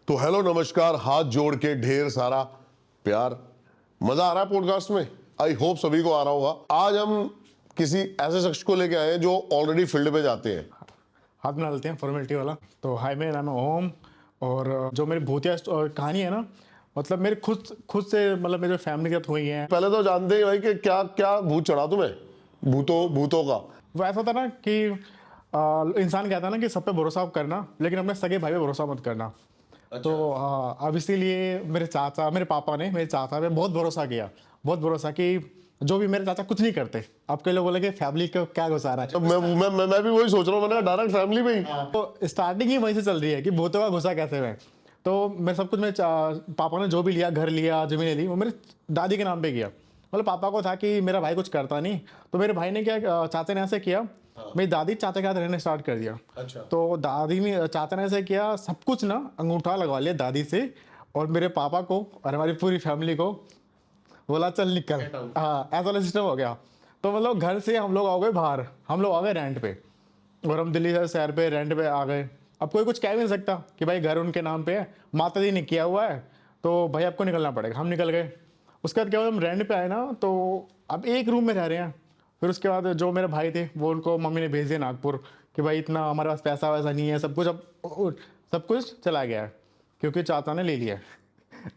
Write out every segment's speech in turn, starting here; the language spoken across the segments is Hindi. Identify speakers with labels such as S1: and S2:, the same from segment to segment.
S1: तो हेलो नमस्कार, हाथ जोड़ के ढेर सारा प्यार। मजा आ रहा है पॉडकास्ट में? आई होप सभी को आ रहा होगा। आज हम किसी ऐसे शख्स को लेके आए हैं जो ऑलरेडी फील्ड पे जाते हैं।
S2: हाथ मिला लेते हैं फॉर्मेलिटी वाला। तो हाय, मेरा नाम है ओम। और जो मेरी भूतिया कहानी है ना, मतलब मेरे खुद से, मतलब मेरे फैमिली के साथ हुई है।
S1: पहले तो जानते हैं भाई कि क्या क्या भूत चढ़ा तुम्हें, भूतों का।
S2: वो ऐसा था ना कि इंसान कहता है ना कि सब पे भरोसा आप करना, लेकिन अपने सगे भाई पे भरोसा मत करना। अच्छा। तो अब इसीलिए मेरे पापा ने मेरे चाचा पे बहुत भरोसा किया, बहुत भरोसा कि जो भी मेरे चाचा कुछ नहीं करते। अब कई लोग बोले कि फैमिली को क्या गुजारा है।
S1: तो मैं भी वही सोच रहा हूँ, मैंने डायरेक्ट फैमिली में ही।
S2: तो स्टार्टिंग ही वहीं से चल रही है कि भूतों का घुसा कैसे हुआ है। तो मैं सब कुछ, पापा ने जो भी लिया, घर लिया, जमीनें ली, वो मेरे दादी के नाम पे किया। मतलब पापा को था कि मेरा भाई कुछ करता नहीं, तो मेरे भाई ने क्या, चाचा ने ऐसे किया। मेरी दादी चाचा के साथ रहने स्टार्ट कर दिया।
S1: अच्छा।
S2: तो दादी ने, चाचा ने ऐसे किया, सब कुछ ना अंगूठा लगवा लिया दादी से, और मेरे पापा को और हमारी पूरी फैमिली को बोला चल निकल। हाँ, ऐसा वाला सिस्टम हो गया। तो मतलब घर से हम लोग आ गए बाहर, हम लोग आ गए रेंट पे, और हम दिल्ली से शहर पे रेंट पे आ गए। अब कोई कुछ कह भी नहीं सकता कि भाई घर उनके नाम पे है, माता जी ने किया हुआ है, तो भाई आपको निकलना पड़ेगा। हम निकल गए। उसके बाद क्या हुआ, हम रेंट पे आए ना, तो अब एक रूम में रह रहे हैं। फिर उसके बाद जो मेरे भाई थे, वो उनको मम्मी ने भेज दिया नागपुर कि भाई इतना हमारे पास पैसा वैसा नहीं है, सब कुछ अब सब कुछ चला गया है क्योंकि चाचा ने ले लिया है।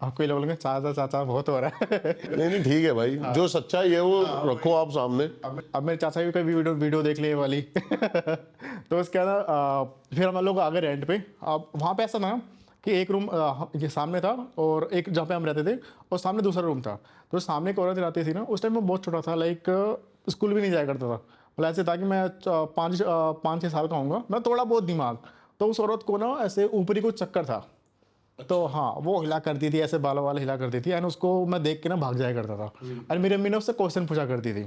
S2: अब कोई लोग बोलेंगे चाचा चाचा बहुत हो रहा है।
S1: नहीं नहीं, ठीक है भाई। जो सच्चाई है वो रखो आप सामने।
S2: अब मेरे चाचा भी कोई वीडियो देख लिए वाली। तो उसके बाद फिर हम लोग आ गए रेंट पे। अब वहाँ पे ऐसा था कि एक रूम ये सामने था, और एक जहाँ पे हम रहते थे, और सामने दूसरा रूम था। तो सामने एक औरत रहती थी ना, उस टाइम मैं बहुत छोटा था, लाइक स्कूल भी नहीं जाया करता था। मतलब ऐसे था कि मैं 5-6 साल का होऊंगा, मैं थोड़ा बहुत दिमाग। तो उस औरत को ना ऐसे ऊपरी कुछ चक्कर था। तो हाँ, वो हिला करती थी, ऐसे बालों वाला हिला करती थी, एंड उसको मैं देख के ना भाग जाया करता था। और मेरी अम्मी ने उससे क्वेश्चन पूछा करती थी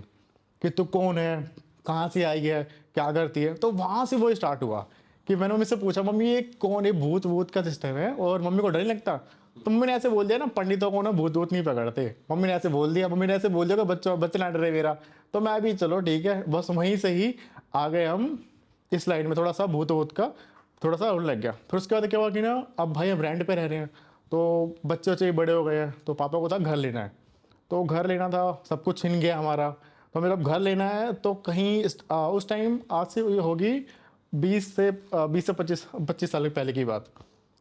S2: कि तू कौन है, कहाँ से आई है, क्या करती है। तो वहाँ से वो स्टार्ट हुआ कि मैंने मम्मी से पूछा, मम्मी ये कौन है, भूत भूत का सिस्टम है, और मम्मी को डर नहीं लगता। तो मम्मी ने ऐसे बोल दिया ना, पंडितों को ना भूत भूत नहीं पकड़ते। मम्मी ने ऐसे बोल दिया, कि बच्चे ना डरे मेरा। तो मैं भी चलो ठीक है, बस वहीं से ही आ गए हम इस लाइन में, थोड़ा सा भूत भूत का थोड़ा सा और लग गया। फिर उसके बाद क्या हुआ कि ना, अब भाई हम रेंट पे रह रहे हैं, तो बच्चे बच्चे बड़े हो गए हैं, तो पापा को था घर लेना है। तो घर लेना था, सब कुछ छिन गया हमारा। तो मेरा घर लेना है, तो कहीं उस टाइम आज से ये होगी 20 से 25 साल पहले की बात।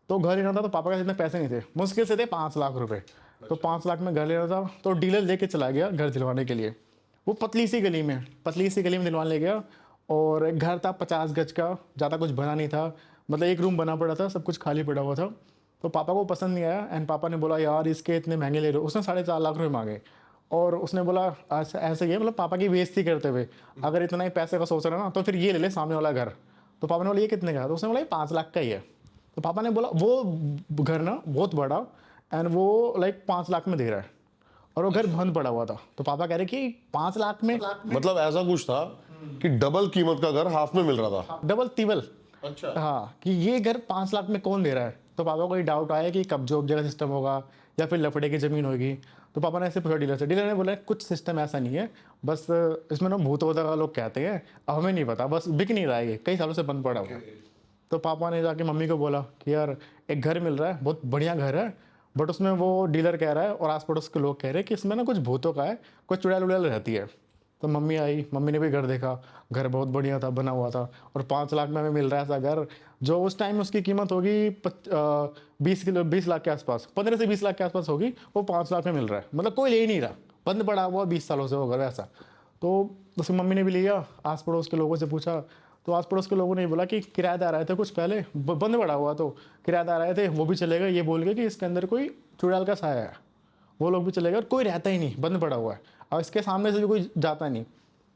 S2: तो घर लेना था, तो पापा के इतने पैसे नहीं थे, मुश्किल से थे 5 लाख रुपए। तो 5 लाख में घर लेना था, तो डीलर लेके चला गया घर दिलवाने के लिए। वो पतली सी गली में दिलवाने ले गया। और एक घर था 50 गज का, ज़्यादा कुछ बना नहीं था, मतलब एक रूम बना पड़ा था, सब कुछ खाली पड़ा हुआ था। तो पापा को पसंद नहीं आया, एंड पापा ने बोला यार इसके इतने महंगे ले रहे हो। उसने 4.5 लाख रुपये मांगे, और उसने बोला ऐसे ऐसे ही है, मतलब पापा की बेइज्जती करते हुए, अगर इतना ही पैसे का सोच रहा है ना, तो फिर ये ले ले सामने वाला घर। तो पापा ने बोला ये कितने का है, तो उसने बोला ये 5 लाख का ही है। तो पापा ने बोला वो घर ना बहुत बड़ा, एंड वो लाइक 5 लाख में दे रहा है, और वो घर बंद पड़ा हुआ था। तो पापा कह रहे कि 5 लाख में,
S1: मतलब ऐसा कुछ था कि डबल कीमत का घर हाफ में मिल रहा था।
S2: डबल तिबल।
S1: अच्छा।
S2: हाँ, कि ये घर 5 लाख में कौन दे रहा है। तो पापा को ये डाउट आया कि कब्जे उब्जे का सिस्टम होगा, या फिर लफड़े की ज़मीन होगी। तो पापा ने ऐसे पूछा डीलर से, डीलर ने बोला कुछ सिस्टम ऐसा नहीं है, बस इसमें ना भूत वूत का लोग कहते हैं, अब हमें नहीं पता, बस बिक नहीं रहा है, ये कई सालों से बंद पड़ा हुआ है। तो पापा ने जाके मम्मी को बोला कि यार एक घर मिल रहा है, बहुत बढ़िया घर है, बट उसमें वो डीलर कह रहा है और आस पड़ोस के लोग कह रहे हैं कि इसमें ना कुछ भूतों का है, कुछ चुड़ैल उड़ैल रहती है। तो मम्मी आई, मम्मी ने भी घर देखा, घर बहुत बढ़िया था, बना हुआ था, और 5 लाख में हमें मिल रहा है ऐसा घर, जो उस टाइम उसकी कीमत होगी 20 लाख के आसपास, 15 से 20 लाख के आसपास होगी, वो 5 लाख में मिल रहा है। मतलब कोई ले ही नहीं रहा, बंद पड़ा हुआ 20 सालों से वो घर ऐसा। तो उसकी मम्मी ने भी लिया, आस पड़ोस के लोगों से पूछा, तो आस पड़ोस के लोगों ने बोला कि किराएदार आए थे कुछ पहले, बंद पड़ा हुआ, तो किराएदार आए थे, वो भी चले गए, ये बोल गए कि इसके अंदर कोई चुड़ैल का साया है। वो लोग भी चले गए, और कोई रहता ही नहीं, बंद पड़ा हुआ है, और इसके सामने से भी कोई जाता नहीं।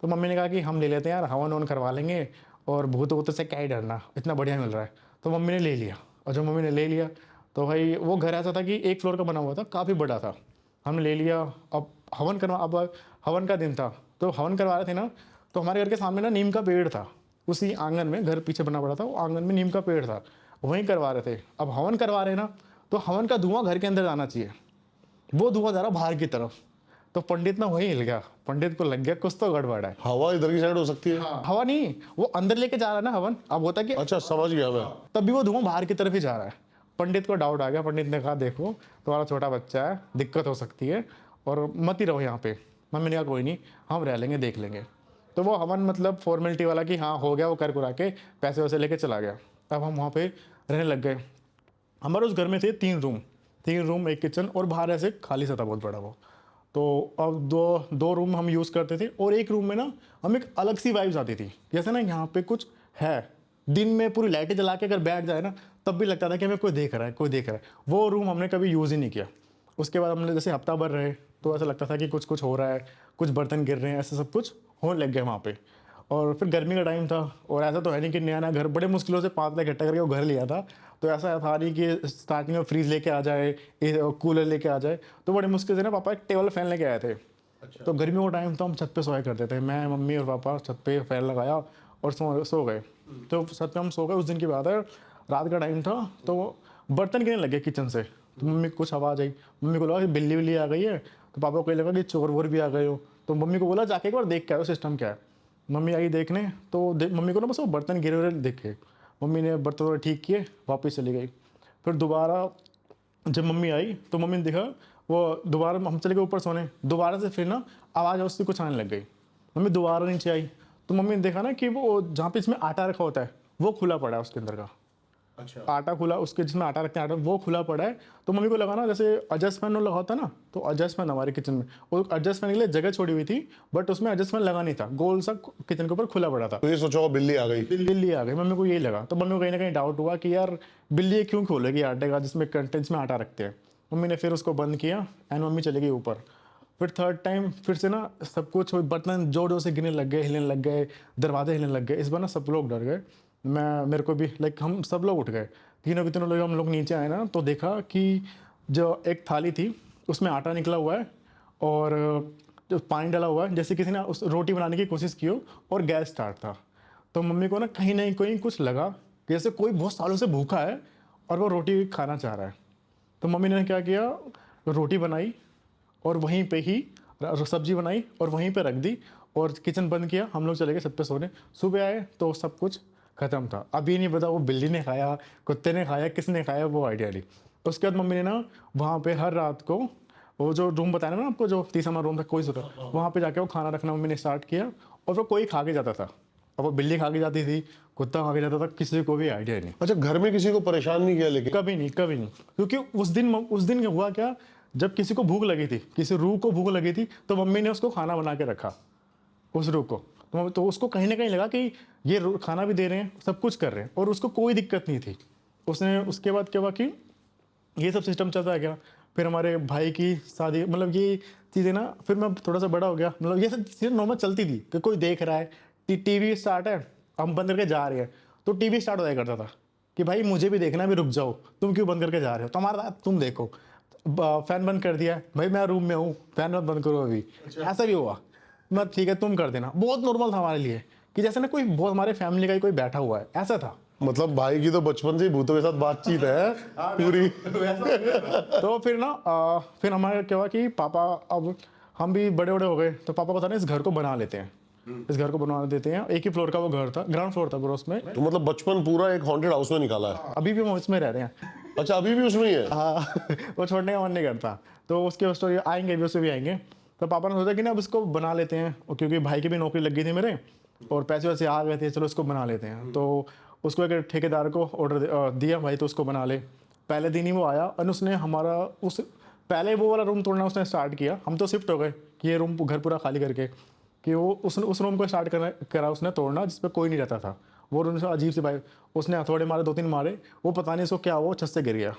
S2: तो मम्मी ने कहा कि हम ले लेते हैं यार, हवन वन करवा लेंगे, और भूत वूत से क्या ही डरना, इतना बढ़िया मिल रहा है। तो मम्मी ने ले लिया, और जो मम्मी ने ले लिया, तो भाई वो घर ऐसा था कि एक फ्लोर का बना हुआ था, काफ़ी बड़ा था। हमने ले लिया। अब हवन का दिन था, तो हवन करवा रहे थे ना, तो हमारे घर के सामने ना नीम का पेड़ था, उसी आंगन में, घर पीछे बना पड़ा था, वो आंगन में नीम का पेड़ था, वहीं करवा रहे थे। अब हवन करवा रहे ना, तो हवन का धुआं घर के अंदर जाना चाहिए, वो धुआं जा रहा बाहर की तरफ। तो पंडित ना वहीं हिल गया, पंडित को लग गया कुछ तो गड़बड़ है।
S1: हवा इधर की साइड हो सकती है।
S2: हाँ, हवा नहीं, वो अंदर लेके जा रहा है ना हवन, अब होता कि
S1: अच्छा, समझ गया मैं।
S2: तब भी वो धुआं बाहर की तरफ ही जा रहा है। पंडित को डाउट आ गया। पंडित ने कहा देखो तुम्हारा छोटा बच्चा है, दिक्कत हो सकती है और मत ही रहो यहाँ पे। मम्मी ने कहा कोई नहीं, हम रह लेंगे, देख लेंगे। तो वो हवन मतलब फॉर्मेलिटी वाला कि हाँ हो गया, वो कर कुरा के पैसे वैसे लेके चला गया। तब हम वहाँ पे रहने लग गए। हमारे उस घर में थे 3 रूम, एक किचन और बाहर ऐसे खाली सा था बहुत बड़ा वो। तो अब दो रूम हम यूज़ करते थे और एक रूम में ना हम एक अलग सी वाइब्स आती थी, जैसे ना यहाँ पे कुछ है। दिन में पूरी लाइटें जला के अगर बैठ जाए ना तब भी लगता था कि हमें कोई देख रहा है, कोई देख रहा है। वो रूम हमने कभी यूज़ ही नहीं किया। उसके बाद हमने जैसे हफ्ता भर रहे तो ऐसा लगता था कि कुछ कुछ हो रहा है, कुछ बर्तन गिर रहे हैं, ऐसे सब कुछ होने लग गया वहाँ पे। और फिर गर्मी का टाइम था और ऐसा तो है नहीं कि नया नया घर, बड़े मुश्किलों से 5 लाख इकट्ठा करके वो घर लिया था। तो ऐसा था नहीं कि स्टार्टिंग में फ्रीज लेके आ जाए, कूलर लेके आ जाए। तो बड़े मुश्किल से ना पापा एक टेबल फैन लेके आए थे। तो गर्मियों का टाइम तो हम छत पे सोया करते थे, मैं मम्मी और पापा छत पे फैन लगाया और सो गए। तो छत पे हम सो गए। उस दिन की बात है, रात का टाइम था तो बर्तन गिरने लगे किचन से। तो मम्मी को कुछ आवाज़ आई, मम्मी को लगा कि बिल्ली बिल्ली आ गई है। तो पापा को ये लगा कि चोर वोर भी आ गए हो। तो मम्मी को बोला जाके एक बार देख के आओ सिस्टम क्या है। मम्मी आई देखने तो मम्मी को ना बस वो बर्तन गिरे हुए देखे। मम्मी ने बर्तन थोड़े ठीक किए, वापस चली गई। फिर दोबारा जब मम्मी आई तो मम्मी ने देखा वो दोबारा, हम चले गए ऊपर सोने। दोबारा से फिर ना आवाज़ उससे कुछ आने लग गई। मम्मी दोबारा नीचे आई तो मम्मी ने देखा ना कि वो जहाँ पे इसमें आटा रखा होता है वो खुला पड़ा है उसके अंदर का।
S1: अच्छा।
S2: आटा खुला, उसके जिसमें आटा रखते हैं आटा, वो खुला पड़ा है। तो मम्मी को लगा ना जैसे एडजस्ट फैन लगा होता ना, तो एडजस्ट फैन हमारे किचन में, वो एडजस्ट फैन के लिए जगह छोड़ी हुई थी बट उसमें एडजस्ट फैन लगा नहीं था, गोल सा किचन के ऊपर खुला पड़ा था।
S1: तो ये सोचो बिल्ली आ गई।
S2: बिल्ली आ गई, मम्मी को यही लगा। तो मम्मी को कहीं ना कहीं डाउट हुआ कि यार बिल्ली क्यों खोलेगी आटे का जिसमें कंटेंट्स में आटा रखते हैं। मम्मी ने फिर उसको बंद किया एंड मम्मी चली गई ऊपर। फिर थर्ड टाइम फिर से ना सब कुछ बर्तन जोर जोर से गिरने लग गए, हिलने लग गए, दरवाजे हिलने लग गए। इस बार ना सब लोग डर गए, मेरे को भी लाइक हम सब लोग उठ गए। तीनों के तीनों लोग हम लोग नीचे आए ना तो देखा कि जो एक थाली थी उसमें आटा निकला हुआ है और जो पानी डाला हुआ है, जैसे किसी ने उस रोटी बनाने की कोशिश की हो और गैस स्टार्ट था। तो मम्मी को ना कहीं ना कहीं कुछ लगा कि जैसे कोई बहुत सालों से भूखा है और वो रोटी खाना चाह रहा है। तो मम्मी ने क्या किया, रोटी बनाई और वहीं पे ही सब्जी बनाई और वहीं पे रख दी और किचन बंद किया। हम लोग चले गए छत पे सोने। सुबह आए तो सब कुछ ख़त्म था। अभी नहीं पता वो बिल्ली ने खाया, कुत्ते ने खाया, किसने खाया, वो आइडिया नहीं। उसके बाद मम्मी ने ना वहाँ पे हर रात को वो जो रूम बताया ना आपको, जो 30 रूम था कोई सोता, वहाँ पे जाके वो खाना रखना मम्मी ने स्टार्ट किया और वो कोई खा के जाता था। अब वो बिल्ली खा के जाती थी, कुत्ता खा के जाता था, किसी को भी आइडिया नहीं।
S1: अच्छा, घर में किसी को परेशान नहीं किया लेकिन?
S2: कभी नहीं, कभी नहीं। क्योंकि उस दिन हुआ क्या, जब किसी को भूख लगी थी, किसी रूह को भूख लगी थी तो मम्मी ने उसको खाना बना के रखा उस रूह को। तो उसको कहीं ना कहीं लगा कि ये खाना भी दे रहे हैं, सब कुछ कर रहे हैं और उसको कोई दिक्कत नहीं थी। उसने उसके बाद क्या हुआ कि ये सब सिस्टम चलता गया। फिर हमारे भाई की शादी, मतलब ये चीज़ें ना, फिर मैं थोड़ा सा बड़ा हो गया, मतलब ये सब चीज़ें नॉर्मल चलती थी कि कोई देख रहा है, टीवी स्टार्ट है, हम बंद करके जा रहे हैं तो टीवी स्टार्ट हो जाया करता था कि भाई मुझे भी देखना है, भी रुक जाओ, तुम क्यों बंद करके जा रहे हो, तुम्हारा तुम देखो। फैन बंद कर दिया, भाई मैं रूम में हूँ, फैन मत बंद करो अभी। ऐसा भी हुआ, मैं ठीक है तुम कर देना। बहुत नॉर्मल था हमारे लिए कि जैसे ना कोई बहुत हमारे फैमिली का ही कोई बैठा हुआ है, ऐसा था।
S1: मतलब भाई की तो बचपन से ही भूतों के साथ बातचीत है पूरी।
S2: तो फिर ना फिर हमारे क्या हुआ कि पापा, अब हम भी बड़े बड़े हो गए तो पापा पता नहीं इस घर को बना लेते हैं, इस घर को बनवा देते हैं। एक ही फ्लोर का वो घर था, ग्राउंड फ्लोर था पूरा उसमें।
S1: तो मतलब बचपन पूरा एक हॉन्टेड हाउस में निकाला है।
S2: अभी भी हम उसमें रह रहे हैं।
S1: अच्छा, अभी भी उसमें ही है?
S2: हाँ वो छोड़ने का मन नहीं करता। तो उसके स्टोरी आएंगे भी, उससे भी आएंगे। तो पापा ने सोचा कि ना अब इसको बना लेते हैं, और क्योंकि भाई की भी नौकरी लग गई थी मेरे और पैसे वैसे आ गए थे, चलो इसको बना लेते हैं। तो उसको एक ठेकेदार को ऑर्डर दिया, भाई तो उसको बना ले। पहले दिन ही वो आया और उसने हमारा उस पहले वो वाला रूम तोड़ना उसने स्टार्ट किया। हम तो शिफ्ट हो गए कि ये रूम घर पूरा खाली करके, कि वो उस रूम को स्टार्ट करा उसने तोड़ना जिस पर कोई नहीं रहता था। वो रूम से अजीब से भाई उसने हथौड़े मारे, 2-3 मारे, वो पता नहीं उसको क्या हुआ, छत से गिर गया,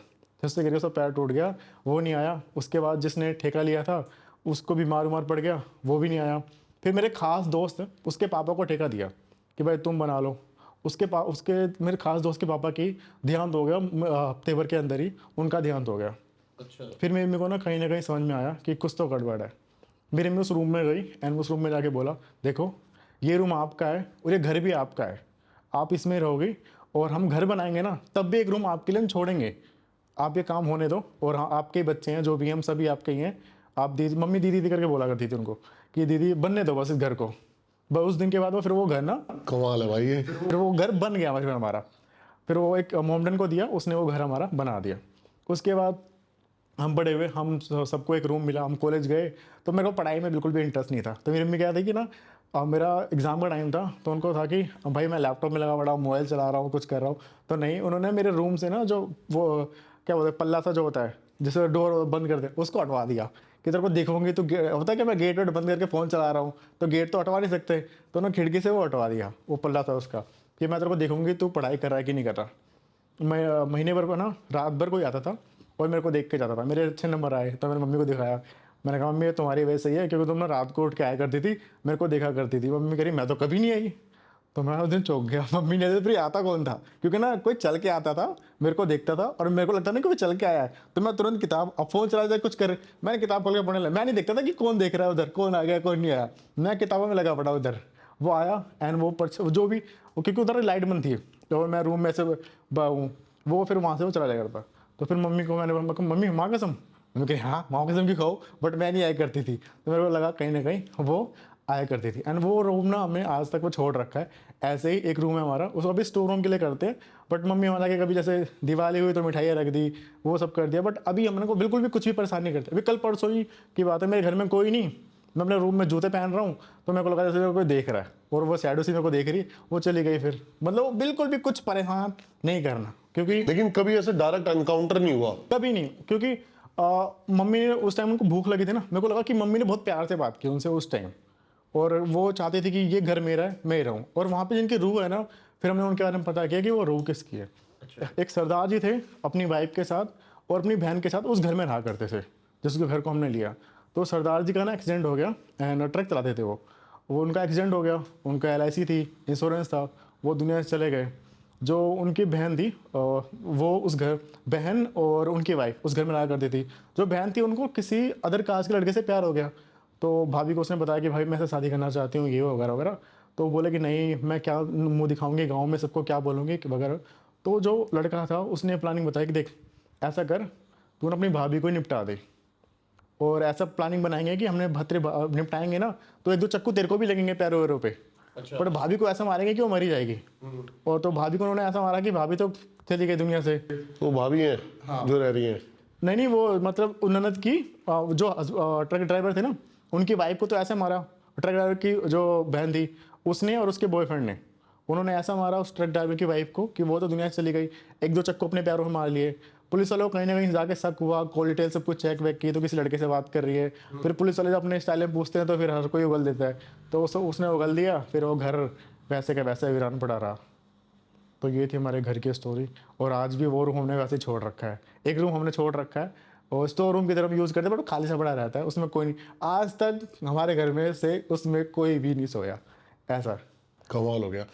S2: छत से गिर गया, उसका पैर टूट गया, वो नहीं आया। उसके बाद जिसने ठेका लिया था उसको बीमार उमार पड़ गया, वो भी नहीं आया। फिर मेरे खास दोस्त उसके पापा को ठेका दिया कि भाई तुम बना लो। उसके मेरे खास दोस्त के पापा की देहांत हो गया, हफ्ते भर के अंदर ही उनका देहांत हो गया।
S1: अच्छा।
S2: फिर मेरे को ना कहीं समझ में आया कि कुछ तो गड़बड़ है। मेरी मम्मी उस रूम में गई एंड उस रूम में जाके बोला, देखो ये रूम आपका है और ये घर भी आपका है, आप इसमें रहोगे और हम घर बनाएंगे ना तब भी एक रूम आपके लिए हम छोड़ेंगे, आप ये काम होने दो। और हाँ, आपके ही बच्चे हैं जो भी, हम सभी आपके ही हैं। आप दीदी, मम्मी दीदी दीदी करके बोला करती थी उनको कि दीदी बनने दो बस इस घर को। बस उस दिन के बाद फिर वो घर ना,
S1: कमाल है भाई ये।
S2: फिर वो घर बन गया फिर हमारा। फिर वो एक मोमडन को दिया, उसने वो घर हमारा बना दिया। उसके बाद हम बड़े हुए, हम सबको एक रूम मिला, हम कॉलेज गए। तो मेरे को पढ़ाई में बिल्कुल भी इंटरेस्ट नहीं था। तो मेरी मम्मी क्या थी कि ना मेरा एग्ज़ाम का टाइम था, तो उनको था कि भाई मैं लैपटॉप में लगा पड़ा हूँ, मोबाइल चला रहा हूँ, कुछ कर रहा हूँ। तो नहीं, उन्होंने मेरे रूम से ना जो वो क्या बोलते हैं पल्ला सा जो होता है जिसे डोर बंद कर दे, उसको हटवा दिया कि तेरे को देखोगे तो होता है कि मैं गेट वेट बंद करके फ़ोन चला रहा हूँ, तो गेट तो हटवा नहीं सकते। तो उन्होंने खिड़की से वो हटवा दिया, वो पल्ला था उसका, कि मैं तेरे को देखूंगी तू पढ़ाई कर रहा है कि नहीं कर रहा। मैं महीने भर को ना रात भर कोई आता था और मेरे को देख के जाता था, मेरे अच्छे नंबर आए तो मैंने मम्मी को दिखाया। मैंने कहा मम्मी ये तुम्हारी वजह सही है, क्योंकि तुम ना रात को उठ के आया करती थी, मेरे को देखा करती थी। मम्मी कह रही मैं तो कभी नहीं आई। तो मैं उस दिन चौंक गया, मम्मी ने तो फिर आता कौन था, क्योंकि ना कोई चल के आता था, मेरे को देखता था और मेरे को लगता ना कि वो चल के आया है। तो मैं तुरंत किताब, अब फोन चला जाए कुछ करे, मैंने किताब खोल के पढ़ने लगा। मैं नहीं देखता था कि कौन देख रहा है उधर, कौन आ गया कौन नहीं आया, मैं किताबों में लगा पड़ा उधर। वो आया एंड वो जो भी क्योंकि उधर लाइट बंद थी, तो मैं रूम में से हूँ, वो फिर वहाँ से वो चला जाया करता। तो फिर मम्मी को मैंने बोला मम्मी माँ कसम, मम्मी कही हाँ माँ कसम की खाओ, बट मैं नहीं आया करती थी। तो मेरे को लगा कहीं ना कहीं वो आया करती थी। एंड वो रूम ना हमने आज तक वो छोड़ रखा है, ऐसे ही एक रूम है हमारा, उसको अभी स्टोर रूम के लिए करते हैं। बट मम्मी हमारा के कभी जैसे दिवाली हुई तो मिठाइयाँ रख दी, वो सब कर दिया। बट अभी हमने को बिल्कुल भी कुछ भी परेशान नहीं करते। अभी कल परसों ही की बात है, मेरे घर में कोई नहीं, मैं अपने रूम में जूते पहन रहा हूँ, तो मेरे को लगा जैसे कोई देख रहा है, और वो शैडो सी मेरे को देख रही, वो चली गई। फिर मतलब वो बिल्कुल भी कुछ परेशान नहीं करना, क्योंकि
S1: लेकिन कभी ऐसे डायरेक्ट एनकाउंटर नहीं हुआ?
S2: कभी नहीं, क्योंकि मम्मी ने उस टाइम उनको भूख लगी थी ना, मेरे को लगा कि मम्मी ने बहुत प्यार से बात की उनसे उस टाइम, और वो चाहते थे कि ये घर मेरा है, मैं ही रहूँ। और वहाँ पे जिनकी रूह है ना, फिर हमने उनके बारे में पता किया कि वो रूह किसकी है। एक सरदार जी थे, अपनी वाइफ के साथ और अपनी बहन के साथ उस घर में रहा करते थे जिसके घर को हमने लिया। तो सरदार जी का ना एक्सीडेंट हो गया, एंड ट्रक चलाते थे वो उनका एक्सीडेंट हो गया, उनका LIC थी, इंश्योरेंस था, वो दुनिया से चले गए। जो उनकी बहन थी वो उस घर, बहन और उनकी वाइफ उस घर में रहा करती थी। जो बहन थी उनको किसी अदर कास्ट के लड़के से प्यार हो गया, तो भाभी को उसने बताया कि भाई मैं ऐसे शादी करना चाहती हूँ, ये वगैरह वगैरह। तो बोले कि नहीं, मैं क्या मुंह दिखाऊंगी गांव में, सबको क्या बोलूँगी वगैरह। तो जो लड़का था उसने प्लानिंग बताई कि देख ऐसा कर, तू ना अपनी भाभी को ही निपटा दे, और ऐसा प्लानिंग बनाएंगे कि हमने भद्रे निपटाएंगे ना, तो एक दो चक्कू तेरे को भी लगेंगे पैरों वैरों पे।
S1: अच्छा।
S2: पर भाभी को ऐसा मारेंगे कि वो मरी जाएगी। और तो भाभी को उन्होंने ऐसा मारा कि भाभी तो चली गई दुनिया से।
S1: वो भाभी हैं जो रह रही हैं?
S2: नहीं, वो मतलब ननद की जो ट्रक ड्राइवर थे ना, उनकी वाइफ को तो ऐसे मारा, ट्रक ड्राइवर की जो बहन थी उसने और उसके बॉयफ्रेंड ने, उन्होंने ऐसा मारा उस ट्रक ड्राइवर की वाइफ को कि वो तो दुनिया से चली गई। एक दो चक्कू अपने पैरों में मार लिए। पुलिस वालों को कहीं ना कहीं जाके शक हुआ, कॉल डिटेल सब कुछ चेक वेक की, तो किसी लड़के से बात कर रही है। फिर पुलिस वाले जब अपने स्टाइल में पूछते हैं तो फिर हर कोई उगल देता है, तो उसने उगल दिया। फिर वो घर वैसे का वैसे वीरान पड़ा रहा। तो ये थी हमारे घर की स्टोरी। और आज भी वो रूम हमने वैसे ही छोड़ रखा है, एक रूम हमने छोड़ रखा है, और स्टोर रूम की तरफ यूज़ करते हैं, बट खाली सा पड़ा रहता है, उसमें कोई नहीं। आज तक हमारे घर में से उसमें कोई भी नहीं सोया ऐसा।
S1: कमाल हो गया।